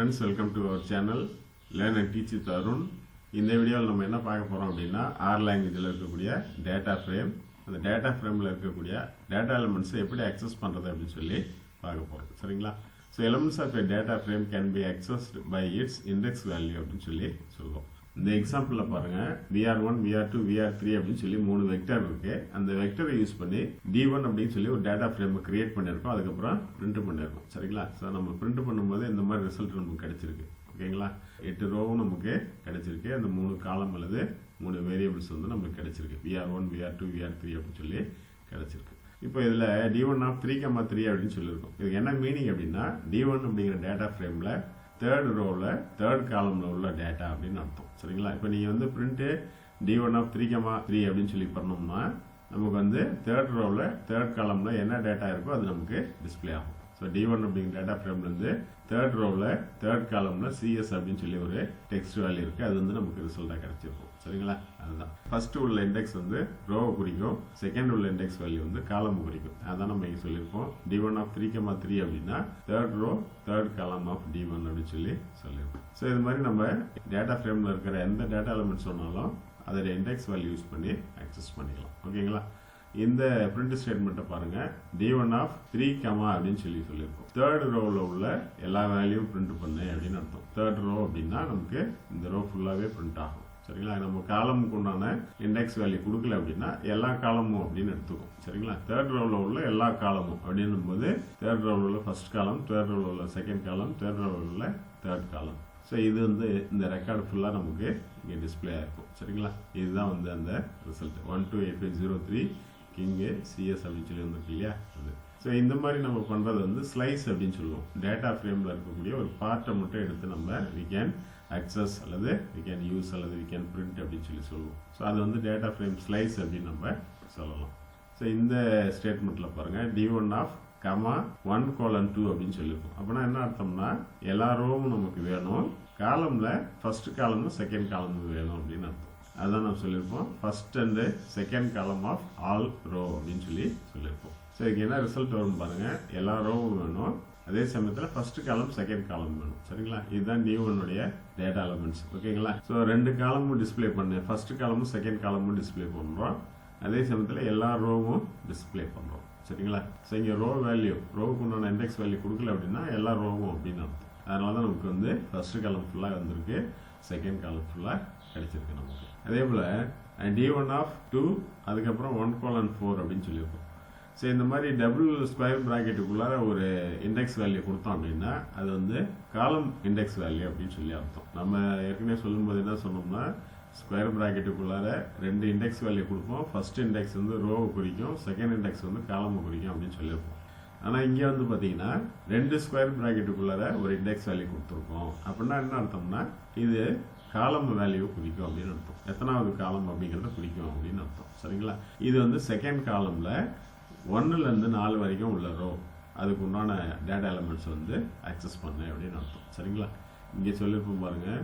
friends, welcome to our channel Learn and Teach with Arun. இந்த வீடியோவில் நம்ம என்ன பார்க்க போறோம் அப்படின்னா R லாங்குவேஜில் இருக்கக்கூடிய டேட்டா ஃப்ரேம், அந்த டேட்டா ஃப்ரேமில் இருக்கக்கூடிய டேட்டா எலிமெண்ட்ஸை எப்படி அக்சஸ் பண்ணுறது அப்படின்னு சொல்லி பார்க்க போகிறோம். சரிங்களா? So elements of a data frame can be accessed by its index value அப்படின்னு சொல்லி சொல்லுவோம். இந்த எக்ஸாம்பிளில் பாருங்கள், VR1, VR2, VR3 அப்படின்னு சொல்லி 3 வெக்டர் இருக்குது. அந்த வெக்டரை யூஸ் பண்ணி D1 அப்படின்னு சொல்லி ஒரு டேட்டா ஃப்ரேமை கிரியேட் பண்ணியிருக்கோம். அதுக்கப்புறம் பிரிண்ட் பண்ணியிருக்கோம். சரிங்களா? ஸோ நம்ம பிரிண்ட் பண்ணும்போது இந்த மாதிரி ரிசல்ட் நமக்கு கிடைச்சிருக்கு. ஓகேங்களா? 8 ரோவும் நமக்கு கிடைச்சிருக்கு. அந்த 3 காலம் அல்லது 3 வேரியபிள்ஸ் வந்து நமக்கு கிடைச்சிருக்கு. VR1, VR2, VR3 அப்படின்னு சொல்லி கிடைச்சிருக்கு. இப்போ இதில் D1 of 3,3 அப்படின்னு சொல்லியிருக்கோம். இதுக்கு என்ன மீனிங் அப்படின்னா, D1 அப்படிங்கிற டேட்டா ஃப்ரேமில் தேர்ட் ரோவில் தேர்ட் காலமில் உள்ள டேட்டா அப்படின்னு அர்த்தம். சரிங்களா? இப்போ நீங்கள் வந்து பிரிண்ட்டு D1 of 3,3 அப்படின்னு சொல்லி பண்ணோம்னா நமக்கு வந்து தேர்ட் ரோவில் தேர்ட் காலமில் என்ன டேட்டா இருக்கோ அது நமக்கு டிஸ்பிளே ஆகும். ஸோ D1 அப்படிங்கிற டேட்டா ஃப்ரேம்லேருந்து தேர்ட் ரோவில் தேர்ட் காலமில் CS அப்படின்னு சொல்லி ஒரு டெக்ஸ்ட் வேல்யூ இருக்குது. அது வந்து நமக்கு ரிசல்ட்டாக கிடைச்சிருக்கும். சரிங்களா? அதுதான் ஃபர்ஸ்ட் உள்ள இண்டெக்ஸ் வந்து ரோவை குறிக்கும், செகண்ட் உள்ள இண்டெக்ஸ் வேல்யூ வந்து காலம் குறிக்கும். அதான் நம்ம இங்கே சொல்லியிருக்கோம். D1 of 3,3 அப்படின்னா third row third column of D1 அப்படின்னு சொல்லி சொல்லியிருக்கோம். ஸோ இது மாதிரி நம்ம டேட்டா ஃப்ரேமில் இருக்கிற எந்த டேட்டா எலிமெண்ட் சொன்னாலும் அதோட இண்டெக்ஸ் வேல்யூ யூஸ் பண்ணி அக்சஸ் பண்ணிக்கலாம். ஓகேங்களா? இந்த பிரிண்ட் ஸ்டேட்மெண்ட்டை பாருங்க, D1 of 3, அப்படின்னு சொல்லியிருக்கோம். தேர்ட் ரோவில் உள்ள எல்லா வேல்யூவும் பிரிண்ட் பண்ணு அப்படின்னு அர்த்தம். தேர்ட் ரோ அப்படின்னா நமக்கு இந்த ரோ ஃபுல்லாகவே பிரிண்ட் ஆகும். சரிங்களா? நம்ம காலமுக்கு உண்டான இண்டெக்ஸ் வேல்யூ கொடுக்கல அப்படின்னா எல்லா காலமும் அப்படின்னு எடுத்துக்கும். சரிங்களா? தேர்ட் ரோவில் உள்ள எல்லா காலமும் அப்படின்னும் போது தேர்ட் ரோவில் உள்ள ஃபர்ஸ்ட் காலம், தேர்ட் ரோவில் உள்ள செகண்ட் காலம், தேர்ட் ரோவில் உள்ள தேர்ட் காலம். ஸோ இது வந்து இந்த ரெக்கார்டு ஃபுல்லாக நமக்கு இங்கே டிஸ்பிளே ஆகிருக்கும். சரிங்களா? இதுதான் வந்து அந்த ரிசல்ட் 128503 கிங்கு CS அப்படின்னு சொல்லி வந்துருக்கு இல்லையா? அது ஸோ இந்த மாதிரி நம்ம பண்ணுறது வந்து ஸ்லைஸ் அப்படின்னு சொல்லுவோம். டேட்டா ஃப்ரேமில் இருக்கக்கூடிய ஒரு பார்ட்டை மட்டும் எடுத்து நம்ம we can access அல்லது we can use அல்லது we can print அப்படின்னு சொல்லி சொல்லுவோம். ஸோ அது வந்து டேட்டா ஃப்ரேம் ஸ்லைஸ் அப்படின்னு நம்ம சொல்லலாம். ஸோ இந்த ஸ்டேட்மெண்ட்டில் பாருங்கள், D1 of 1:2 அப்படின்னு சொல்லியிருக்கோம். அப்படின்னா என்ன அர்த்தம்னா எல்லா ரோவும் நமக்கு வேணும், காலமில் ஃபர்ஸ்ட் காலமும் செகண்ட் காலமும் வேணும் அப்படின்னு அர்த்தம். அதான் நம்ம சொல்லியிருப்போம், first and second column of all row அப்படின்னு சொல்லி சொல்லியிருப்போம். ஸோ இதுக்கு என்ன ரிசல்ட் வரும் பாருங்க, எல்லா ரோவும் வேணும், அதே சமயத்தில் ஃபர்ஸ்ட் காலம் செகண்ட் காலம் வேணும். சரிங்களா? இதுதான் D1 டேட்டா எலிமெண்ட்ஸ். ஓகேங்களா? ஸோ 2 காலமும் டிஸ்பிளே பண்ணு, ஃபர்ஸ்ட் காலமும் செகண்ட் காலமும் டிஸ்பிளே பண்ணுறோம், அதே சமயத்தில் எல்லா ரோவும் டிஸ்பிளே பண்ணுறோம். சரிங்களா? ஸோ இங்கே ரோ வேல்யூ, ரோவுக்கு உண்டான இண்டெக்ஸ் வேல்யூ கொடுக்கல அப்படின்னா எல்லா ரோவும் அப்படின்னு அர்த்தம். அதனால தான் நமக்கு வந்து ஃபர்ஸ்ட் காலம் ஃபுல்லாக வந்திருக்கு, செகண்ட் காலம் ஃபுல்லாக கிடைச்சிருக்கு நமக்கு. அதே போல் D1 of 2 அதுக்கப்புறம் 1:4 அப்படின்னு சொல்லியிருக்கோம். ஸோ இந்த மாதிரி டபுள் ஸ்கொயர் ப்ராக்கெட்டுக்குள்ளார ஒரு இண்டெக்ஸ் வேல்யூ கொடுத்தோம் அப்படின்னா அது வந்து காலம் இண்டெக்ஸ் வேல்யூ அப்படின்னு சொல்லி அர்த்தம். நம்ம ஏற்கனவே சொல்லும்போது என்ன சொன்னோம்னா, ஸ்கொயர் ப்ராக்கெட்டுக்குள்ளார 2 இண்டெக்ஸ் வேல்யூ கொடுப்போம். ஃபர்ஸ்ட் இண்டெக்ஸ் வந்து ரோவை குறிக்கும், செகண்ட் இண்டெக்ஸ் வந்து காலமை குறிக்கும் அப்படின்னு சொல்லியிருப்போம். ஆனால் இங்கே வந்து பார்த்தீங்கன்னா 2 ஸ்கொயர் ப்ராக்கெட்டுக்குள்ளார ஒரு இண்டெக்ஸ் வேல்யூ கொடுத்துருக்கோம். அப்படின்னா என்ன அர்த்தம்னா இது காலம் வேல்யூ குறிக்கும் அப்படின்னு அர்த்தம். எத்தனாவது காலம் அப்படிங்கிறத குறிக்கும் அப்படின்னு அர்த்தம். சரிங்களா? இது வந்து செகண்ட் காலமில் 1லேருந்து 4 வரைக்கும் உள்ள ரோ, அதுக்கு உண்டான டேட்டா எலிமெண்ட்ஸ் வந்து அக்சஸ் பண்ணு அப்படின்னு அர்த்தம். சரிங்களா? இங்கே சொல்லியிருப்போம் பாருங்கள்,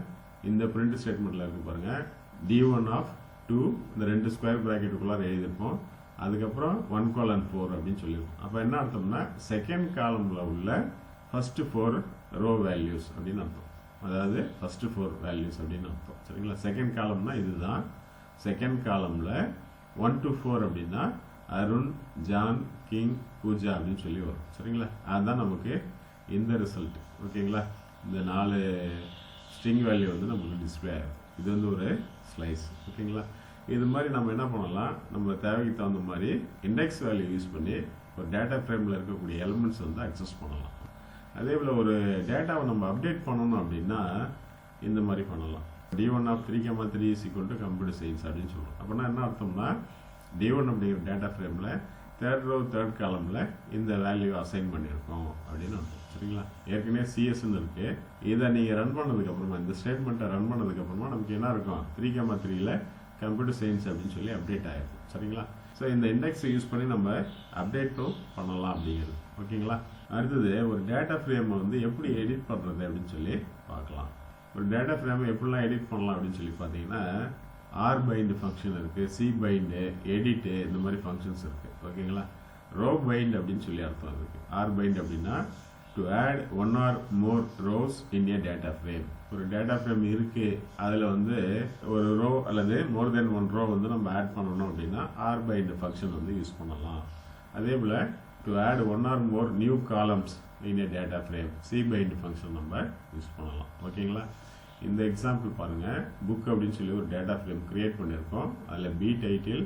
இந்த பிரிண்ட் ஸ்டேட்மெண்ட்டில் இருக்கு பாருங்கள், D1 of 2 இந்த 2 ஸ்கொயர் ப்ராக்கெட்டுக்குள்ளார எழுதியிருப்போம், அதுக்கப்புறம் 1:4 அப்படின்னு சொல்லியிருப்போம். அப்போ என்ன அர்த்தம்னா செகண்ட் காலமில் உள்ள ஃபர்ஸ்ட் 4 ரோ வேல்யூஸ் அப்படின்னு அர்த்தம். அதாவது ஃபர்ஸ்ட் 4 வேல்யூஸ் அப்படின்னு அர்த்தம். சரிங்களா? செகண்ட் காலம்னா இதுதான். செகண்ட் காலமில் 1 to 4 அப்படின்னா அருண், ஜான், கிங், பூஜா அப்படின்னு சொல்லி வரும். சரிங்களா? அதுதான் நமக்கு இந்த ரிசல்ட். ஓகேங்களா? இந்த 4 ஸ்ட்ரிங் வேல்யூ வந்து நமக்கு டிஸ்பிளே ஆகும். இது வந்து ஒரு ஸ்லைஸ். ஓகேங்களா? இது மாதிரி நம்ம என்ன பண்ணலாம், நம்ம தேவைக்கு தகுந்த மாதிரி இண்டெக்ஸ் வேல்யூ யூஸ் பண்ணி ஒரு டேட்டா ஃப்ரேமில் இருக்கக்கூடிய எலிமெண்ட்ஸ் வந்து அக்சஸ் பண்ணலாம். அதே போல் ஒரு டேட்டாவை நம்ம அப்டேட் பண்ணணும் அப்படின்னா இந்த மாதிரி பண்ணலாம். D1 of 3,3 is equal to computer science அப்படின்னு சொல்கிறோம். அப்படின்னா என்ன அர்த்தம்னா D1 அப்படிங்கிற டேட்டா ஃப்ரேமில் தேர்ட் ரோ தேர்ட் காலமில் இந்த வேல்யூ அசைன் பண்ணியிருக்கோம் அப்படின்னு அர்த்தம். சரிங்களா? ஏற்கனவே CSன்னு இருக்குது. இதை நீங்கள் ரன் பண்ணதுக்கப்புறமா, இந்த ஸ்டேட்மெண்ட்டை ரன் பண்ணதுக்கப்புறமா நமக்கு என்ன இருக்கும், 3,3ல் கம்ப்யூட்டர் சயின்ஸ் அப்படின்னு சொல்லி அப்டேட் ஆகிருக்கும். சரிங்களா? ஸோ இந்த இண்டெக்ஸை யூஸ் பண்ணி நம்ம அப்டேட்டும் பண்ணலாம் அப்படிங்கிறது. ஓகேங்களா? அடுத்தது ஒரு டேட்டா ஃப்ரேமை வந்து எப்படி எடிட் பண்ணுறது அப்படின்னு சொல்லி பார்க்கலாம். ஒரு டேட்டா ஃப்ரேமை எப்படிலாம் எடிட் பண்ணலாம் அப்படின்னு சொல்லி பார்த்தீங்கன்னா, rbind ஃபங்க்ஷன் இருக்குது, cbind, எடிட்டு, இந்த மாதிரி ஃபங்க்ஷன்ஸ் இருக்குது. ஓகேங்களா? rbind அப்படின்னு சொல்லி அர்த்தம் இருக்குது. rbind அப்படின்னா to add one or more rows in a data frame. ஒரு data frame இருக்கு, அதில் வந்து ஒரு row அல்லது more than one row வந்து நம்ம add பண்ணணும் அப்படின்னா rbind ஃபங்க்ஷன் வந்து யூஸ் பண்ணலாம். அதே போல் to add one or more new columns in a data frame cbind function நம்ம யூஸ் பண்ணலாம். ஓகேங்களா? இந்த எக்ஸாம்பிள் பாருங்கள். புக் அப்படின்னு சொல்லி ஒரு டேட்டா ஃப்ரேம் கிரியேட் பண்ணியிருக்கோம். அதில் B title,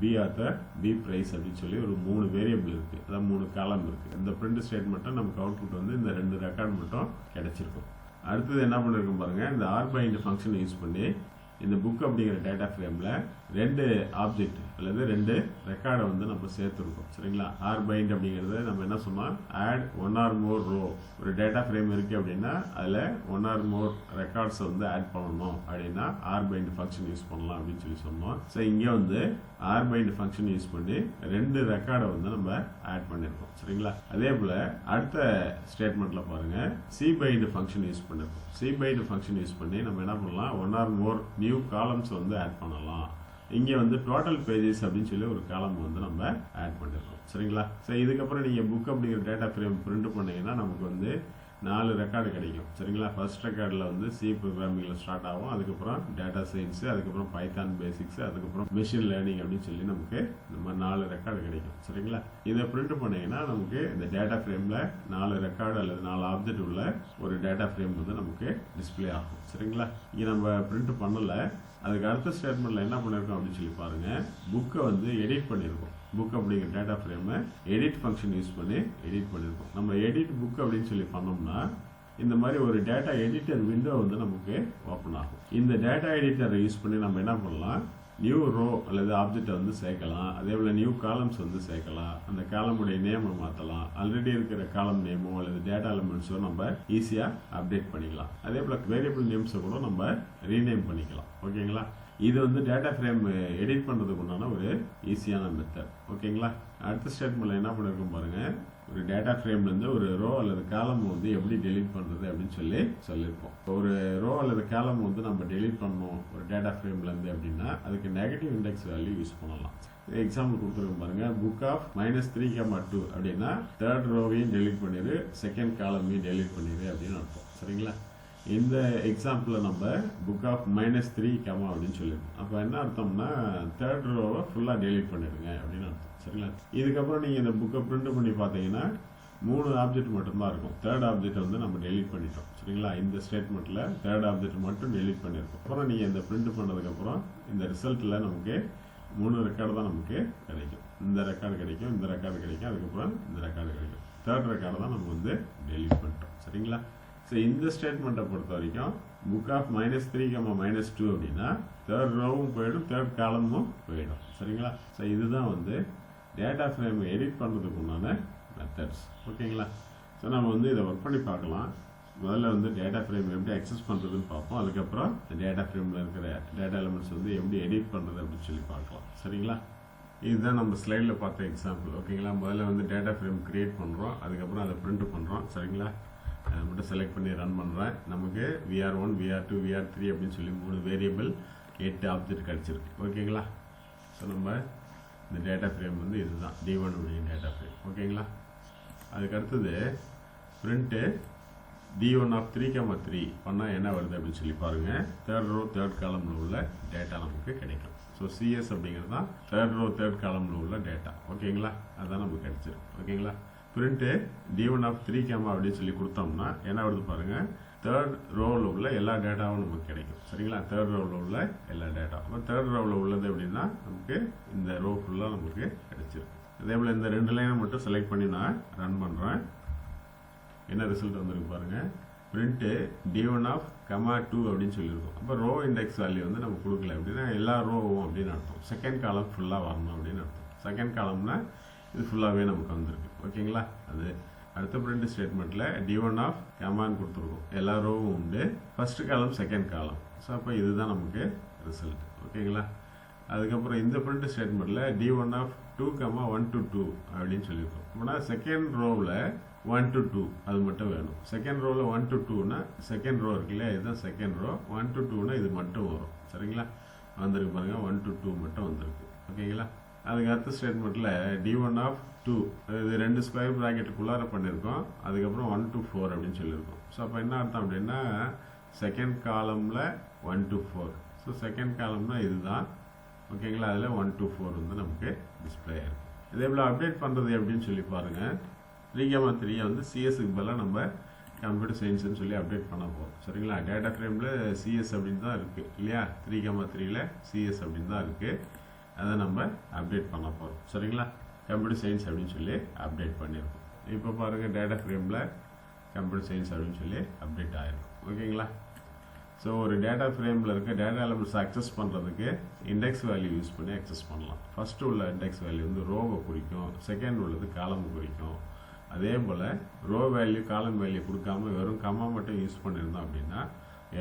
B author, B price அப்படின்னு சொல்லி ஒரு 3 வேரியபிள் இருக்குது, அதான் 3 காலம் இருக்குது. இந்த பிரிண்ட் ஸ்டேட்மெண்ட்டை நமக்கு அவுட்புட் வந்து இந்த 2 ரெக்கார்ட் மட்டும் கிடைச்சிருக்கும். அடுத்தது என்ன பண்ணியிருக்கோம் பாருங்கள். இந்த rbind ஃபங்க்ஷனை யூஸ் பண்ணி இந்த புக் அப்படிங்கிற டேட்டா ஃப்ரேமில் 2 ஆப்ஜெக்ட் அல்லது 2 ரெக்கார்டை வந்து நம்ம சேர்த்துருக்கோம். சரிங்களா? rbind அப்படிங்கிறது நம்ம என்ன சொன்னோம், add one or more row. ஒரு டேட்டா ஃப்ரேம் இருக்குது அப்படின்னா அதில் ஒன் ஆர் மோர் ரெக்கார்ட்ஸை வந்து ஆட் பண்ணணும் அப்படின்னா rbind ஃபங்க்ஷன் யூஸ் பண்ணலாம் அப்படின்னு சொல்லி சொன்னோம். ஸோ இங்கே வந்து rbind ஃபங்க்ஷன் யூஸ் பண்ணி 2 ரெக்கார்டை வந்து நம்ம ஆட் பண்ணியிருக்கோம். சரிங்களா? அதே போல் அடுத்த ஸ்டேட்மெண்ட்டில் பாருங்கள், cbind ஃபங்க்ஷன் யூஸ் பண்ணியிருக்கோம். cbind ஃபங்க்ஷன் யூஸ் பண்ணி நம்ம என்ன பண்ணலாம், one or more new columns வந்து ஆட் பண்ணலாம். இங்கே வந்து டோட்டல் பேஜஸ் அப்படின்னு சொல்லி ஒரு காலம் வந்து நம்ம ஆட் பண்ணிருக்கோம். சரிங்களா? ஸோ இதுக்கப்புறம் நீங்கள் புக் அப்படிங்கிற டேட்டா ஃப்ரேம் பிரிண்ட் பண்ணீங்கன்னா நமக்கு வந்து 4 ரெக்கார்டு கிடைக்கும். சரிங்களா? ஃபர்ஸ்ட் ரெக்கார்டில் வந்து சி ப்ரோக்ராமிங்கில் ஸ்டார்ட் ஆகும், அதுக்கப்புறம் டேட்டா சயின்ஸு, அதுக்கப்புறம் பைத்தான் பேசிக்ஸ், அதுக்கப்புறம் மெஷின் லேர்னிங் அப்படின்னு சொல்லி நமக்கு நம்ம 4 ரெக்கார்டு கிடைக்கும். சரிங்களா? இதை பிரிண்ட் பண்ணீங்கன்னா நமக்கு இந்த டேட்டா ஃப்ரேமில் 4 ரெக்கார்டு அல்லது 4 ஆப்ஜெக்ட் உள்ள ஒரு டேட்டா ஃப்ரேம் வந்து நமக்கு டிஸ்பிளே ஆகும். சரிங்களா? இங்கே நம்ம பிரிண்ட் பண்ணலை. அதுக்கு அடுத்த ஸ்டேட்மெண்ட்டில் என்ன பண்ணியிருக்கோம் அப்படின்னு சொல்லி பாருங்கள். புக்கை வந்து எடிட் பண்ணியிருக்கோம். புக் அப்படிங்கிற டேட்டா ஃப்ரேமை எடிட் ஃபங்க்ஷன் யூஸ் பண்ணி எடிட் பண்ணியிருக்கோம். நம்ம எடிட் புக் அப்படின்னு சொல்லி பண்ணோம்னா இந்த மாதிரி ஒரு டேட்டா எடிட்டர் விண்டோ வந்து நமக்கு ஓப்பன் ஆகும். இந்த டேட்டா எடிட்டரை யூஸ் பண்ணி நம்ம என்ன பண்ணலாம், நியூ ரோ அல்லது ஆப்ஜெக்டை வந்து சேர்க்கலாம். அதே போல் நியூ காலம்ஸ் வந்து சேர்க்கலாம். அந்த காலமுடைய நேமை மாற்றலாம். ஆல்ரெடி இருக்கிற காலம் நேமோ அல்லது டேட்டா எலிமெண்ட்ஸோ நம்ம ஈஸியாக அப்டேட் பண்ணிக்கலாம். அதே போல் வேரியபிள் நேம்ஸை கூட நம்ம ரீநேம் பண்ணிக்கலாம். ஓகேங்களா? இது வந்து டேட்டா ஃப்ரேம் எடிட் பண்ணுறதுக்கு உண்டான ஒரு ஈஸியான மெத்தட். ஓகேங்களா? அடுத்த ஸ்டேட்மெண்ட்டில் என்ன பண்ணியிருக்கோம் பாருங்கள். ஒரு டேட்டா ஃப்ரேம்லேருந்து ஒரு ரோ அல்லது காலம் வந்து எப்படி டெலீட் பண்ணுறது அப்படின்னு சொல்லியிருப்போம். ஒரு ரோ அல்லது காலம் வந்து நம்ம டெலீட் பண்ணணும் ஒரு டேட்டா ஃப்ரேம்லேருந்து அப்படின்னா அதுக்கு நெகட்டிவ் இண்டெக்ஸ் வேல்யூ யூஸ் பண்ணலாம். எக்ஸாம்பிள் கொடுத்துருக்கோம் பாருங்க. புக் ஆஃப் -3,2 அப்படின்னா 3rd ரோவையும் டெலீட் பண்ணிடு, 2nd காலமையும் டெலீட் பண்ணிடு அப்படின்னு அர்த்தம். சரிங்களா? இந்த எக்ஸாம்பிளில் நம்ம புக் ஆஃப் -3, அப்படின்னு சொல்லியிருக்கோம். அப்போ என்ன அர்த்தம்னா 3rd ரோவை ஃபுல்லாக டெலீட் பண்ணிடுங்க அப்படின்னு அர்த்தம். சரிங்களா? இதுக்கப்புறம் நீங்கள் இந்த புக்கை பிரிண்ட் பண்ணி பார்த்தீங்கன்னா 3 ஆப்ஜெக்ட் மட்டும்தான் இருக்கும். 3rd ஆப்ஜெக்ட் வந்து நம்ம டெலீட் பண்ணிட்டோம். சரிங்களா? இந்த ஸ்டேட்மெண்ட்டில் 3rd ஆப்ஜெக்ட் மட்டும் டெலீட் பண்ணியிருக்கோம். அப்புறம் நீங்கள் இந்த பிரிண்ட் பண்ணதுக்கப்புறம் இந்த ரிசல்ட்டில் நமக்கு 3 ரெக்கார்டு தான் நமக்கு கிடைக்கும். இந்த ரெக்கார்டு கிடைக்கும், இந்த ரெக்கார்டு கிடைக்கும், அதுக்கப்புறம் இந்த ரெக்கார்டு கிடைக்கும். 3rd ரெக்கார்டு தான் நம்ம வந்து டெலீட் பண்ணிட்டோம். சரிங்களா? ஸோ இந்த ஸ்டேட்மெண்ட்டை பொறுத்த வரைக்கும் புக் ஆஃப் -3, -2 அப்படின்னா 3rd ரோவும் போயிடும், 3rd காலமும் போயிடும். சரிங்களா? ஸோ இதுதான் வந்து டேட்டா ஃப்ரேம் எடிட் பண்ணுறதுக்கு உண்டான மெத்தட்ஸ். ஓகேங்களா? ஸோ நம்ம வந்து இதை ஒர்க் பண்ணி பார்க்கலாம். முதல்ல வந்து டேட்டா ஃப்ரேம் எப்படி அக்சஸ் பண்ணுறதுன்னு பார்ப்போம். அதுக்கப்புறம் டேட்டா ஃப்ரேமில் இருக்கிற டேட்டா எலிமெண்ட்ஸ் வந்து எப்படி எடிட் பண்ணுறது அப்படின்னு சொல்லி பார்க்கலாம். சரிங்களா? இதுதான் நம்ம ஸ்லைடில் பார்த்த எக்ஸாம்பிள். ஓகேங்களா? முதல்ல வந்து டேட்டா ஃப்ரேம் கிரியேட் பண்ணுறோம், அதுக்கப்புறம் அதை பிரிண்ட் பண்ணுறோம். சரிங்களா? அதை மட்டும் செலக்ட் பண்ணி ரன் பண்ணுறேன். நமக்கு VR1, VR2, VR3 அப்படின்னு சொல்லி 3 வேரியபிள் 8 ஆப்ஜெக்ட் கிடச்சிருக்கு. ஓகேங்களா? ஸோ நம்ம இந்த டேட்டா ஃப்ரேம் வந்து இதுதான் D1 அப்படிங்கிற டேட்டா ஃப்ரேம். ஓகேங்களா? அதுக்கு அடுத்தது பிரிண்ட்டு D1 of 3,3 பண்ணால் என்ன வருது அப்படின்னு சொல்லி பாருங்கள். 3rd row 3rd காலமில் உள்ள டேட்டா நமக்கு கிடைக்கும். ஸோ CS அப்படிங்கிறது தான் 3rd row 3rd காலமில் உள்ள டேட்டா. ஓகேங்களா? அதுதான் நமக்கு கிடைச்சிருக்கு. ஓகேங்களா? பிரிண்ட்டு D1 of 3, அப்படின்னு சொல்லி கொடுத்தோம்னா என்ன வருது பாருங்கள். 3rd ரோவில் உள்ள எல்லா டேட்டாவும் நமக்கு கிடைக்கும். சரிங்களா? 3rd ரோவில் உள்ள எல்லா டேட்டா. அப்போ 3rd ரோவில் உள்ளது அப்படின்னா நமக்கு இந்த ரோ ஃபுல்லாக நமக்கு கிடைச்சிருக்கு. அதே போல் இந்த 2 லைனை மட்டும் செலக்ட் பண்ணி நான் ரன் பண்ணுறேன். என்ன ரிசல்ட் வந்துருக்கு பாருங்கள். பிரிண்ட்டு D1 of 2 அப்படின்னு சொல்லியிருக்கோம். அப்போ ரோ இண்டெக்ஸ் வேல்யூ வந்து நம்ம கொடுக்கல அப்படின்னா எல்லா ரோவும் அப்படின்னு அர்த்தம். 2nd காலம் ஃபுல்லாக வரணும் அப்படின்னு அர்த்தம். 2nd காலம்னா இது ஃபுல்லாகவே நமக்கு வந்திருக்கு. ஓகேங்களா? அது அடுத்த பிரிண்ட் ஸ்டேட்மெண்ட்டில் D1 of கொடுத்துருக்கோம். எல்லா ரோவும் உண்டு, 1st காலம் 2nd காலம். ஸோ அப்போ இதுதான் நமக்கு ரிசல்ட். ஓகேங்களா? அதுக்கப்புறம் இந்த பிரிண்ட் ஸ்டேட்மெண்ட்டில் D1 of 2, 1 to 2 அப்படின்னு சொல்லியிருக்கோம். அப்படின்னா 2nd ரோவில் 1 to 2 அது மட்டும் வேணும். 2nd ரோவில் 1 to 2னா 2nd ரோ இருக்கு இல்லையா, இதுதான் 2nd ரோ. 1 to 2னா இது மட்டும் வரும். சரிங்களா? வந்திருக்கு பாருங்கள். 1 to 2 மட்டும் வந்திருக்கு. ஓகேங்களா? அதுக்கு அடுத்த ஸ்டேட்மெண்ட்டில் d1 ஆஃப் 2 இது 2 ஸ்கொயர் ப்ராக்கெட்டுக்குள்ளார பண்ணியிருக்கோம். அதுக்கப்புறம் 1 to 4 அப்படின்னு சொல்லியிருக்கோம். ஸோ அப்போ என்ன அர்த்தம் அப்படின்னா செகண்ட் காலமில் 1 to 4. ஸோ செகண்ட் காலம்னா இதுதான் ஓகேங்களா. அதில் 1 to 4 வந்து நமக்கு டிஸ்பிளே ஆகிருக்கு. இதே போல் அப்டேட் பண்ணுறது எப்படின்னு சொல்லி பாருங்கள். 3,3 வந்து சிஎஸ்க்கு பதிலாக நம்ம கம்ப்யூட்டர் சயின்ஸ்னு சொல்லி அப்டேட் பண்ண போகிறோம். சரிங்களா. டேட்டா ஃப்ரேமில் சிஎஸ் அப்படின்னு தான் இருக்குது இல்லையா. 3,3ல் சிஎஸ் அப்படின்னு தான் இருக்குது. அதை நம்ம அப்டேட் பண்ண போகிறோம். சரிங்களா. கம்ப்யூட்டர் சயின்ஸ் அப்படின்னு சொல்லி அப்டேட் பண்ணியிருக்கோம். இப்போ பாருங்கள் டேட்டா ஃப்ரேமில் கம்ப்யூட்டர் சயின்ஸ் அப்படின்னு சொல்லி அப்டேட் ஆகிருக்கும். ஓகேங்களா. ஸோ ஒரு டேட்டா ஃப்ரேமில் இருக்க டேட்டா எலிமெண்ட்ஸ் அக்சஸ் பண்ணுறதுக்கு இண்டெக்ஸ் வேல்யூ யூஸ் பண்ணி அக்சஸ் பண்ணலாம். ஃபஸ்ட்டு உள்ள இண்டெக்ஸ் வேல்யூ வந்து ரோவை குறிக்கும், செகண்ட் உள்ளது காலம் குறிக்கும். அதே போல் ரோ வேல்யூ காலம் வேல்யூ கொடுக்காம வெறும் கம்மா மட்டும் யூஸ் பண்ணியிருந்தோம் அப்படின்னா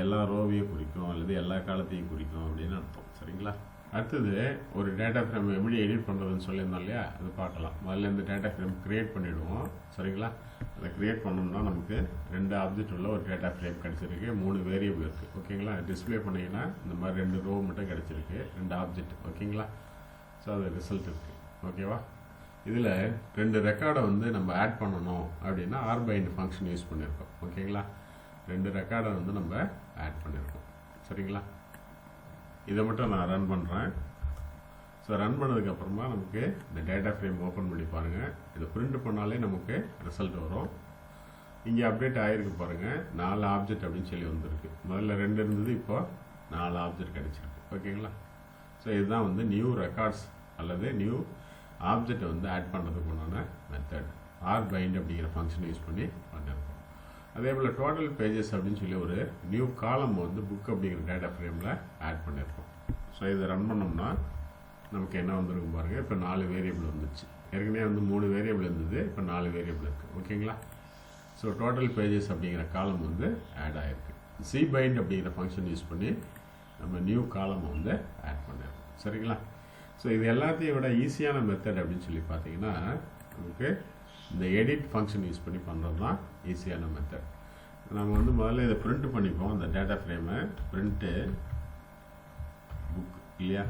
எல்லா ரோவையும் குறிக்கும் அல்லது எல்லா காலத்தையும் குறிக்கும் அப்படின்னு அர்த்தம். சரிங்களா. அடுத்தது ஒரு டேட்டா ஃப்ரேம் எப்படி எடிட் பண்ணுறதுன்னு சொல்லியிருந்தோம் இல்லையா, அது பார்க்கலாம். முதல்ல இந்த டேட்டா ஃப்ரேம் க்ரியேட் பண்ணிவிடுவோம். சரிங்களா. அதை க்ரியேட் பண்ணோம்னா நமக்கு 2 ஆப்ஜெக்ட் உள்ள ஒரு டேட்டா ஃப்ரேம் கிடச்சிருக்கு, 3 வேரியபிள் இருக்குது. ஓகேங்களா. டிஸ்பிளே பண்ணிங்கன்னா இந்த மாதிரி 2 ரோ மட்டும் கிடச்சிருக்கு, 2 ஆப்ஜெக்ட். ஓகேங்களா. ஸோ அது ரிசல்ட் இருக்குது. ஓகேவா. இதில் 2 ரெக்கார்டை வந்து நம்ம ஆட் பண்ணணும் அப்படின்னா rbind ஃபங்க்ஷன் யூஸ் பண்ணியிருக்கோம். ஓகேங்களா. 2 ரெக்கார்டை வந்து நம்ம ஆட் பண்ணியிருக்கோம். சரிங்களா. இதை மட்டும் நான் ரன் பண்ணுறேன். ஸோ ரன் பண்ணதுக்கப்புறமா நமக்கு இந்த டேட்டா ஃப்ரேம் ஓப்பன் பண்ணி பாருங்கள். இதை பிரிண்ட் பண்ணாலே நமக்கு ரிசல்ட் வரும். இங்கே அப்டேட் ஆகிருக்கு பாருங்கள், 4 ஆப்ஜெக்ட் அப்படின்னு சொல்லி வந்திருக்கு. முதல்ல 2 இருந்தது, இப்போ 4 ஆப்ஜெக்ட் கிடச்சிருக்கு. ஓகேங்களா. ஸோ இதுதான் வந்து நியூ ரெக்கார்ட்ஸ் அல்லது நியூ ஆப்ஜெக்டை வந்து ஆட் பண்ணுறதுக்கு உண்டான மெத்தட். rbind அப்படிங்கிற ஃபங்க்ஷன் யூஸ் பண்ணி பண்ணியிருக்கோம். அதே போல் டோட்டல் பேஜஸ் அப்படின்னு சொல்லி ஒரு நியூ காலம் வந்து புக் அப்படிங்கிற டேட்டா ஃப்ரேமில் ஆட் பண்ணியிருக்கோம். ஸோ இதை ரன் பண்ணோம்னா நமக்கு என்ன வந்துருக்கும் பாருங்கள். இப்போ 4 வேரியபிள் வந்துச்சு. ஏற்கனவே வந்து 3 வேரியபிள் இருந்தது, இப்போ 4 வேரியபிள் இருக்குது. ஓகேங்களா. ஸோ டோட்டல் பேஜஸ் அப்படிங்கிற காலம் வந்து ஆட் ஆகிருக்கு. cbind அப்படிங்கிற ஃபங்க்ஷன் யூஸ் பண்ணி நம்ம நியூ காலம் வந்து ஆட் பண்ணியிருக்கோம். சரிங்களா. ஸோ இது எல்லாத்தையும் விட ஈஸியான மெத்தட் அப்படின்னு சொல்லி பார்த்தீங்கன்னா நமக்கு இந்த எடிட் ஃபங்க்ஷன் யூஸ் பண்ணி பண்ணுறது தான் ஈஸியான மெத்தட். நம்ம வந்து முதல்ல இதை பிரிண்ட் பண்ணிப்போம். அந்த டேட்டா ஃப்ரேமை பிரிண்ட்டு புக் இல்லையா.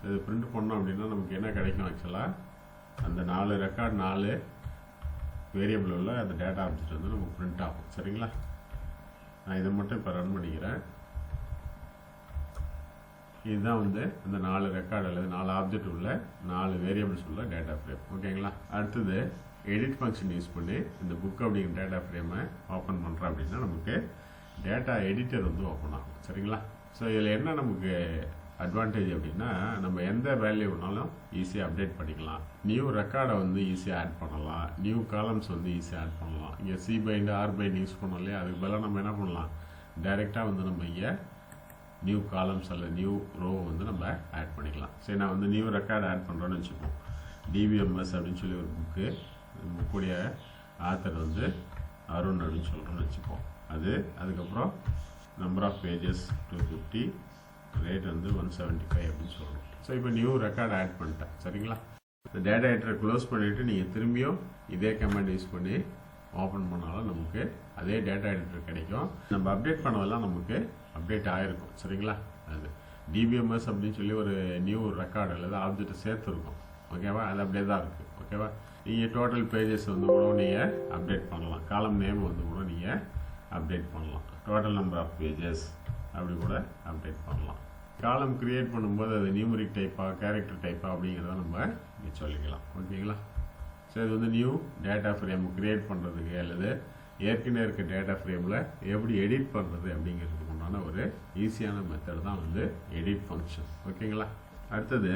இது பிரிண்ட் பண்ணோம் அப்படின்னா நமக்கு என்ன கிடைக்கும். ஆக்சுவலாக அந்த 4 ரெக்கார்ட் 4 வேரியபிள் உள்ள அந்த டேட்டா ஆப்ஜெக்ட் வந்து நமக்கு பிரிண்ட் ஆகும். சரிங்களா. நான் இதை மட்டும் இப்போ ரன் பண்ணிக்கிறேன். இதுதான் வந்து அந்த 4 ரெக்கார்டு அல்லது 4 ஆப்ஜெக்ட் உள்ள 4 வேரியபிள்ஸ் உள்ள டேட்டா ஃப்ரேம். ஓகேங்களா. அடுத்தது எடிட் ஃபங்க்ஷன் யூஸ் பண்ணி இந்த புக் அப்படிங்கிற டேட்டா ஃப்ரேமை ஓப்பன் பண்ணுறோம் அப்படின்னா நமக்கு டேட்டா எடிட்டர் வந்து ஓப்பன் ஆகும். சரிங்களா. ஸோ இதில் என்ன நமக்கு அட்வான்டேஜ் அப்படின்னா நம்ம எந்த வேல்யூ வேணாலும் ஈஸியாக அப்டேட் பண்ணிக்கலாம். நியூ ரெக்கார்டை வந்து ஈஸியாக ஆட் பண்ணலாம். நியூ காலம்ஸ் வந்து ஈஸியாக ஆட் பண்ணலாம். இங்கே cbind rbind யூஸ் பண்ணோம் இல்லையா, அதுக்கு பதிலாக நம்ம என்ன பண்ணலாம், டைரெக்டாக வந்து நம்ம இங்கே நியூ காலம்ஸ் அல்லது நியூ ரோ வந்து நம்ம ஆட் பண்ணிக்கலாம். சரி, நான் வந்து நியூ ரெக்கார்டு ஆட் பண்ணுறோன்னு வச்சுப்போம். DVMS அப்படின்னு சொல்லி ஒரு புக்குடைய ஆத்தர் வந்து அருண் அப்படின்னு சொல்கிறோன்னு வச்சுப்போம். அதுக்கப்புறம் நம்பர் ஆஃப் பேஜஸ் 250, ரேட் வந்து 175 அப்படின்னு சொல்கிறோம். ஸோ இப்போ நியூ ரெக்கார்டு ஆட் பண்ணிட்டேன். சரிங்களா. இந்த டேட்டா எடிட்டரை க்ளோஸ் பண்ணிவிட்டு நீங்கள் திரும்பியும் இதே கமெண்ட் யூஸ் பண்ணி ஓப்பன் பண்ணாலும் நமக்கு அதே டேட்டா எடிட்டர் கிடைக்கும். நம்ம அப்டேட் பண்ணதெல்லாம் நமக்கு அப்டேட் ஆகிருக்கும். சரிங்களா. அது DBMS அப்படின்னு சொல்லி ஒரு நியூ ரெக்கார்டு அல்லது ஆப்ஜெக்டை சேர்த்துருக்கும். ஓகேவா. அது அப்படியே தான் இருக்குது. ஓகேவா. நீங்கள் டோட்டல் பேஜஸ் வந்து கூட நீங்கள் அப்டேட் பண்ணலாம். காலம் நேம் வந்து கூட நீங்கள் அப்டேட் பண்ணலாம். டோட்டல் நம்பர் ஆஃப் பேஜஸ் அப்படி கூட அப்டேட் பண்ணலாம். காலம் க்ரியேட் பண்ணும்போது அது நியூமரிக் டைப்பாக கேரக்டர் டைப்பாக அப்படிங்கிறத நம்ம இங்கே சொல்லிக்கலாம். ஓகேங்களா. ஸோ இது வந்து நியூ டேட்டா ஃப்ரேம் க்ரியேட் பண்ணுறதுக்கு அல்லது ஏற்கனவே இருக்க டேட்டா ஃப்ரேமில் எப்படி எடிட் பண்ணுறது அப்படிங்கிறதுக்கு உண்டான ஒரு ஈஸியான மெத்தட் தான் வந்து எடிட் ஃபங்க்ஷன். ஓகேங்களா. அடுத்தது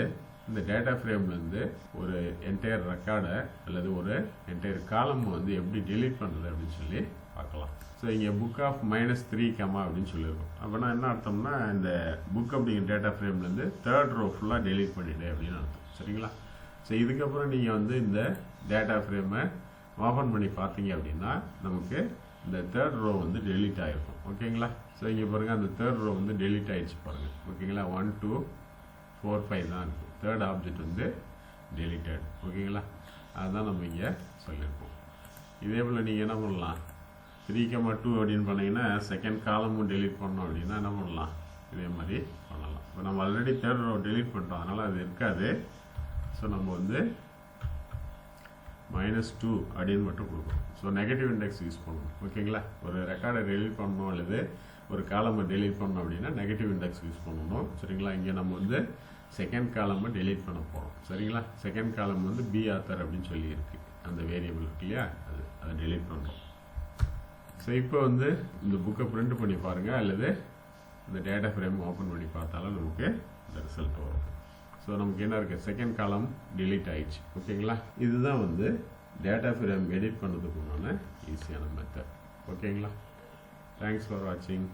இந்த டேட்டா ஃப்ரேம்லேருந்து ஒரு என்டையர் ரெக்கார்டை அல்லது ஒரு என்டையர் காலம் வந்து எப்படி டெலீட் பண்ணுறது அப்படின்னு சொல்லி பார்க்கலாம். ஸோ இங்கே புக் ஆஃப் -3 அப்படின்னு சொல்லியிருக்கோம். அப்படின்னா என்ன அர்த்தம்னா இந்த புக் அப்படிங்கிற டேட்டா ஃப்ரேம்லேருந்து 3rd ரோ ஃபுல்லாக டெலீட் பண்ணிவிடு அப்படின்னு அர்த்தம். சரிங்களா. ஸோ இதுக்கப்புறம் நீங்கள் வந்து இந்த டேட்டா ஃப்ரேமை ஓப்பன் பண்ணி பார்த்தீங்க அப்படின்னா நமக்கு இந்த 3rd ரோ வந்து டெலீட் ஆகிருக்கும். ஓகேங்களா. ஸோ இங்கே பாருங்கள், அந்த 3rd ரோ வந்து டெலீட் ஆகிடுச்சு பாருங்கள். ஓகேங்களா. 1 2 4 5 தான் இருக்குது. 3rd ஆப்ஜெக்ட் வந்து டெலீட்டட். ஓகேங்களா. அதுதான் நம்ம இங்கே சொல்லியிருக்கோம். இதே போல் நீங்கள் என்ன பண்ணலாம், 3,2 அப்படின்னு பண்ணிங்கன்னா செகண்ட் காலமும் டெலீட் பண்ணோம் அப்படின்னா என்ன பண்ணலாம், இதே மாதிரி பண்ணலாம். இப்போ நம்ம ஆல்ரெடி தேர்ட் ரோ delete பண்ணிட்டோம், அதனால் அது இருக்காது. ஸோ நம்ம வந்து -2 அப்படின்னு மட்டும் கொடுக்கணும். ஸோ நெகட்டிவ் இண்டெக்ஸ் யூஸ் பண்ணணும். ஓகேங்களா? ஒரு ரெக்கார்டை delete பண்ணணும் அல்லது ஒரு காலமை delete பண்ணணும் அப்படின்னா நெகட்டிவ் இண்டெக்ஸ் யூஸ் பண்ணணும். சரிங்களா? இங்கே நம்ம வந்து செகண்ட் காலமை delete பண்ண போகிறோம். சரிங்களா? செகண்ட் காலம் வந்து பி ஆத்தர் அப்படின்னு சொல்லி இருக்கு, அந்த வேரியபிள் இருக்கு இல்லையா, அதை delete பண்ணுறோம். ஸோ இப்போ வந்து இந்த புக்கை பிரிண்ட் பண்ணி பாருங்கள் அல்லது இந்த டேட்டா ஃப்ரேம் ஓப்பன் பண்ணி பார்த்தாலும் நமக்கு இந்த ரிசல்ட் வரும். ஸோ நமக்கு என்ன இருக்குது, செகண்ட் காலம் delete ஆயிடுச்சு. ஓகேங்களா? இதுதான் வந்து டேட்டா ஃப்ரேம் எடிட் பண்ணுறதுக்கு உண்டான ஈஸியான மெத்தட். ஓகேங்களா? தேங்க்ஸ் ஃபார் வாட்சிங்.